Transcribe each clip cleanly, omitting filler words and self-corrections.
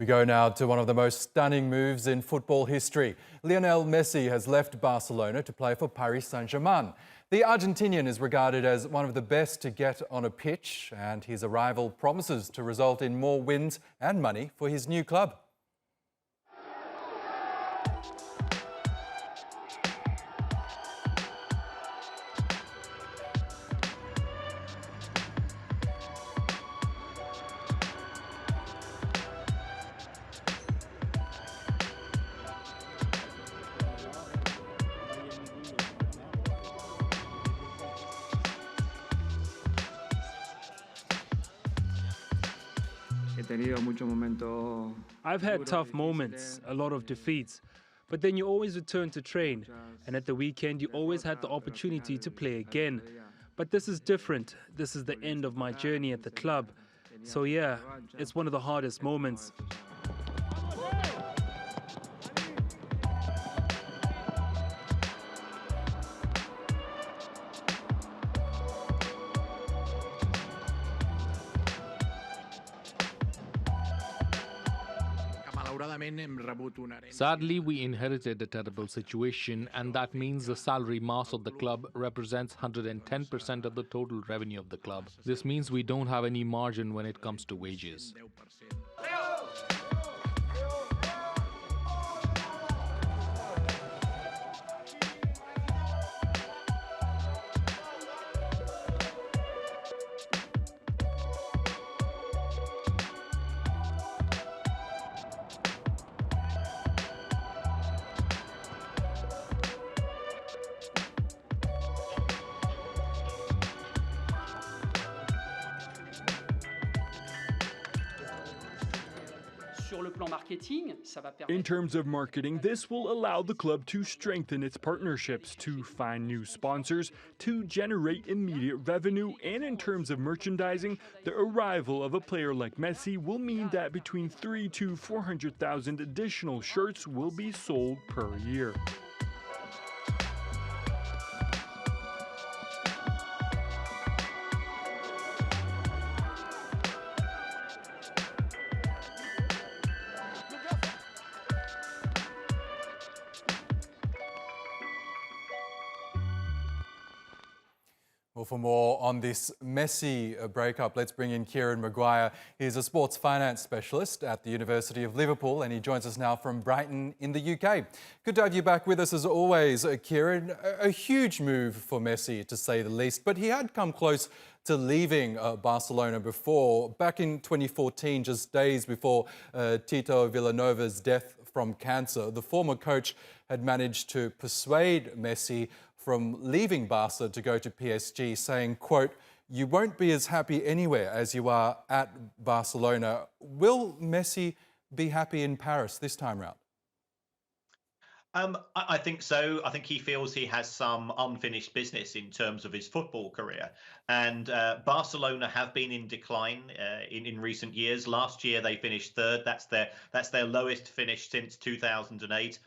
We go now to one of the most stunning moves in football history. Lionel Messi has left Barcelona to play for Paris Saint-Germain. The Argentinian is regarded as one of the best to get on a pitch, and his arrival promises to result in more wins and money for his new club. I've had tough moments, a lot of defeats, but then you always return to train, and at the weekend you always had the opportunity to play again. But this is different. This is the end of my journey at the club. So yeah, it's one of the hardest moments. Sadly, we inherited a terrible situation, and that means the salary mass of the club represents 110% of the total revenue of the club. This means we don't have any margin when it comes to wages. In terms of marketing, this will allow the club to strengthen its partnerships, to find new sponsors, to generate immediate revenue, and in terms of merchandising, the arrival of a player like Messi will mean that between 300,000 to 400,000 additional shirts will be sold per year. Well, for more on this Messi breakup, let's bring in Kieran Maguire. He's a sports finance specialist at the University of Liverpool, and he joins us now from Brighton in the UK. Good to have you back with us as always, Kieran. A huge move for Messi, to say the least, but he had come close to leaving Barcelona before. Back in 2014, just days before Tito Villanova's death from cancer, the former coach had managed to persuade Messi from leaving Barca to go to PSG, saying, quote, "You won't be as happy anywhere as you are at Barcelona." Will Messi be happy in Paris this time round? I think so. I think he feels he has some unfinished business in terms of his football career. And Barcelona have been in decline in recent years. Last year, they finished third. That's their lowest finish since 2008.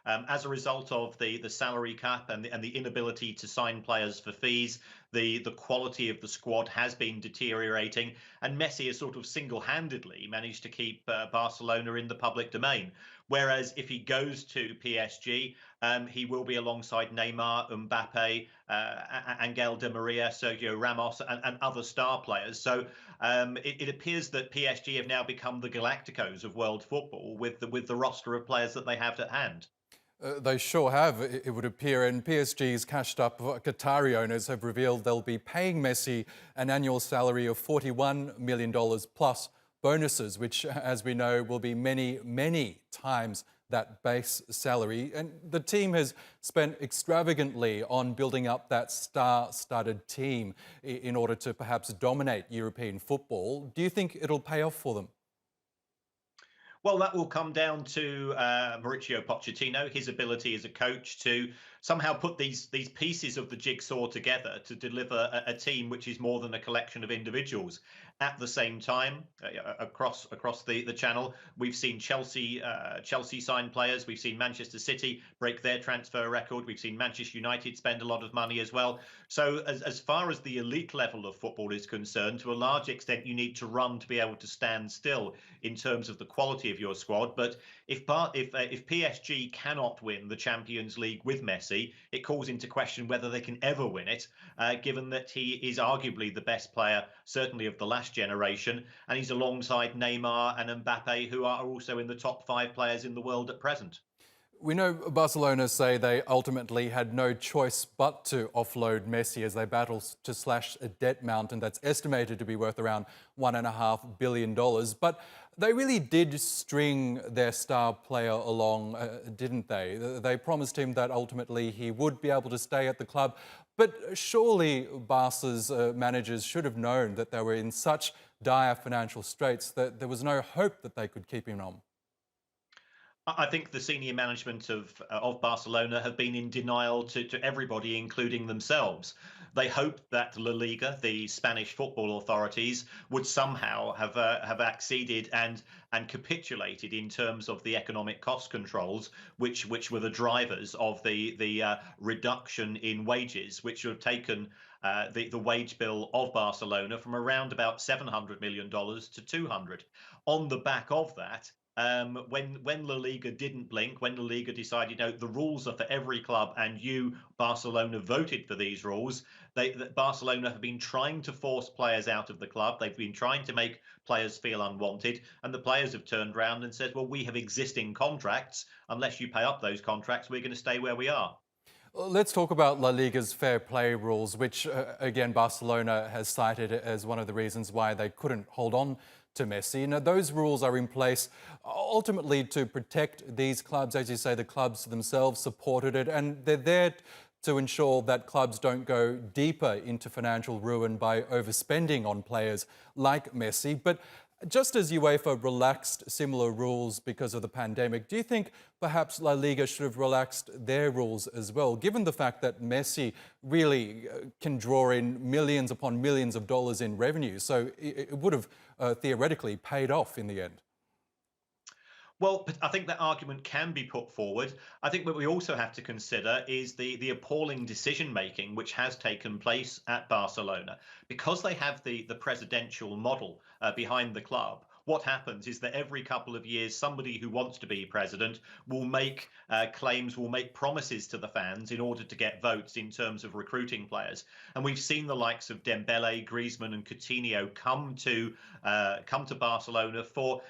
As a result of the salary cap and the inability to sign players for fees, the quality of the squad has been deteriorating, and Messi has sort of single-handedly managed to keep Barcelona in the public domain. Whereas if he goes to PSG, he will be alongside Neymar, Mbappe, Angel Di Maria, Sergio Ramos, and other star players. So it appears that PSG have now become the Galacticos of world football with the roster of players that they have at hand. They sure have, it would appear, and PSG's cashed-up Qatari owners have revealed they'll be paying Messi an annual salary of $41 million plus bonuses, which, as we know, will be many, many times that base salary. And the team has spent extravagantly on building up that star-studded team in order to perhaps dominate European football. Do you think it'll pay off for them? Well, that will come down to Mauricio Pochettino, his ability as a coach to somehow put these pieces of the jigsaw together to deliver a team which is more than a collection of individuals. At the same time, across the channel, we've seen Chelsea sign players. We've seen Manchester City break their transfer record. We've seen Manchester United spend a lot of money as well. So as far as the elite level of football is concerned, to a large extent, you need to run to be able to stand still in terms of the quality of your squad. But if PSG cannot win the Champions League with Messi, it calls into question whether they can ever win it, given that he is arguably the best player, certainly of the last generation, and he's alongside Neymar and Mbappe, who are also in the top 5 players in the world at present. We know Barcelona say they ultimately had no choice but to offload Messi as they battle to slash a debt mountain that's estimated to be worth around $1.5 billion. But they really did string their star player along, didn't they? They promised him that ultimately he would be able to stay at the club. But surely Barca's managers should have known that they were in such dire financial straits that there was no hope that they could keep him on. I think the senior management of Barcelona have been in denial to everybody, including themselves. They hoped that La Liga, the Spanish football authorities, would somehow have acceded and capitulated in terms of the economic cost controls, which were the drivers of the reduction in wages, which have taken the wage bill of Barcelona from around about $700 million to 200. On the back of that, when La Liga didn't blink, when La Liga decided, the rules are for every club, and you, Barcelona, voted for these rules, Barcelona have been trying to force players out of the club. They've been trying to make players feel unwanted, and the players have turned around and said, well, we have existing contracts. Unless you pay up those contracts, we're going to stay where we are. Let's talk about La Liga's fair play rules, which, again, Barcelona has cited as one of the reasons why they couldn't hold on to Messi. Now, those rules are in place ultimately to protect these clubs. As you say, the clubs themselves supported it, and they're there to ensure that clubs don't go deeper into financial ruin by overspending on players like Messi. But just as UEFA relaxed similar rules because of the pandemic, do you think perhaps La Liga should have relaxed their rules as well, given the fact that Messi really can draw in millions upon millions of dollars in revenue? So it would have theoretically paid off in the end. Well, I think that argument can be put forward. I think what we also have to consider is the appalling decision-making which has taken place at Barcelona. Because they have the presidential model behind the club, what happens is that every couple of years, somebody who wants to be president will make claims, will make promises to the fans in order to get votes in terms of recruiting players. And we've seen the likes of Dembele, Griezmann and Coutinho come to Barcelona for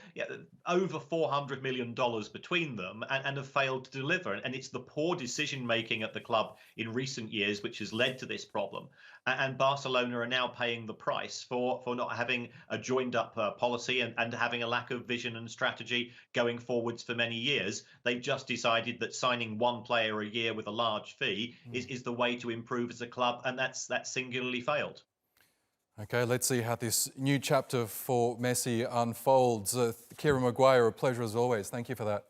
over $400 million between them and have failed to deliver. And it's the poor decision making at the club in recent years which has led to this problem. And Barcelona are now paying the price for not having a joined up policy and having a lack of vision and strategy going forwards for many years. They've just decided that signing one player a year with a large fee is the way to improve as a club, and that's singularly failed. Okay, let's see how this new chapter for Messi unfolds. Kieran Maguire, a pleasure as always. Thank you for that.